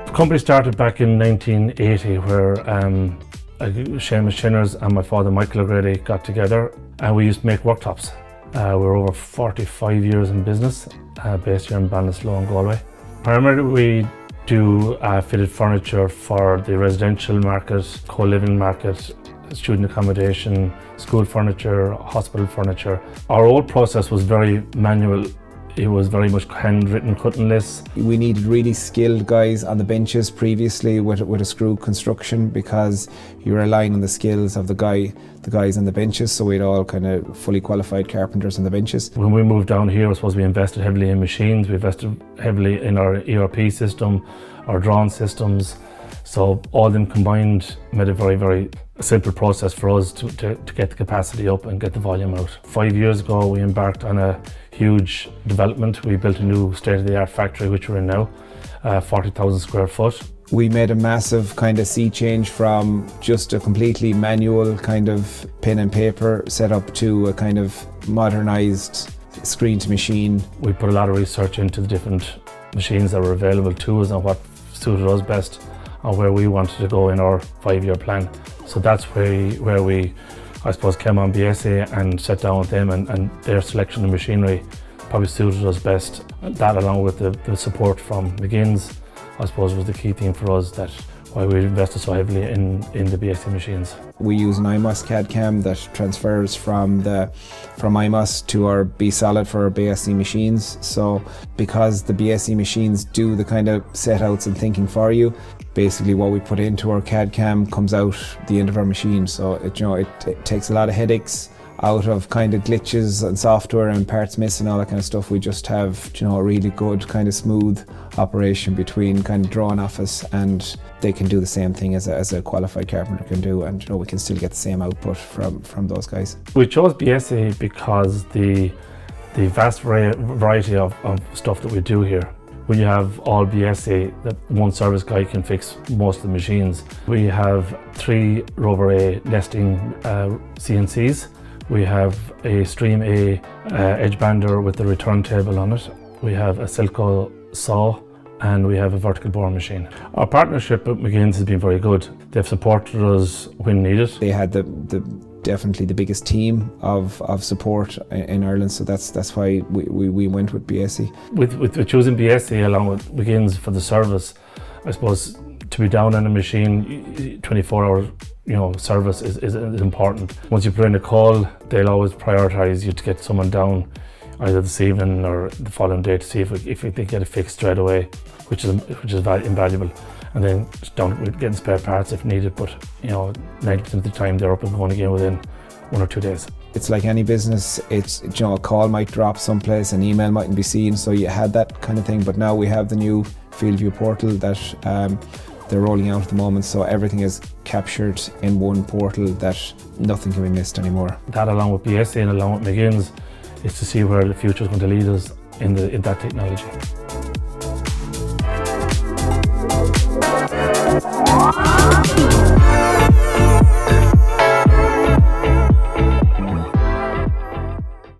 The company started back in 1980 where Seamus Shinners and my father Michael O'Grady got together and we used to make worktops. We're over 45 years in business, based here in Ballinasloe and Galway. Primarily we do fitted furniture for the residential market, co-living market, student accommodation, school furniture, hospital furniture. Our old process was very manual. It was very much handwritten cutting lists. We needed really skilled guys on the benches previously with a screw construction because you're relying on the skills of the guys on the benches, so we'd all kind of fully qualified carpenters on the benches. When we moved down here, I suppose we invested heavily in machines, we invested heavily in our ERP system, our drawn systems. So all of them combined made a very, very simple process for us to get the capacity up and get the volume out. 5 years ago, we embarked on a huge development. We built a new state-of-the-art factory, which we're in now, 40,000 square foot. We made a massive kind of sea change from just a completely manual kind of pen and paper setup to a kind of modernised screen to machine. We put a lot of research into the different machines that were available to us and what suited us best and where we wanted to go in our 5-year plan. So that's where we, I suppose, came on Biesse and sat down with them and their selection of machinery probably suited us best. That along with the support from Maginn's, I suppose, was the key thing for us, that why we invested so heavily in the Biesse machines. We use an IMOS CAD CAM that transfers from IMOS to our B-Solid for our Biesse machines. So because the Biesse machines do the kind of setouts and thinking for you, basically what we put into our CAD CAM comes out the end of our machine. So it takes a lot of headaches out of kind of glitches and software and parts missing, all that kind of stuff. We just have a really good kind of smooth operation between kind of drawing office, and they can do the same thing as a qualified carpenter can do, and we can still get the same output from those guys. We chose Biesse because the vast variety of stuff that we do here. When you have all Biesse, that one service guy can fix most of the machines. We have 3 Rover A nesting CNCs. We have a Stream A edge bander with the return table on it. We have a Silco saw, and we have a vertical bore machine. Our partnership with Maginn's has been very good. They've supported us when needed. They had definitely the biggest team of support in Ireland, so that's why we went with Biesse. With choosing Biesse along with Maginn's for the service, I suppose to be down on a machine 24-hour service is important. Once you put in a call, they'll always prioritise you to get someone down either this evening or the following day to see if they get it fixed straight away, which is invaluable. And then down with getting spare parts if needed, but 90% of the time they're up and going again within 1 or 2 days. It's like any business, it's a call might drop someplace, an email mightn't be seen, so you had that kind of thing, but now we have the new FieldView portal that they're rolling out at the moment, so everything is captured in one portal that nothing can be missed anymore. That along with Biesse and along with Maginn's is to see where the future is going to lead us in that technology.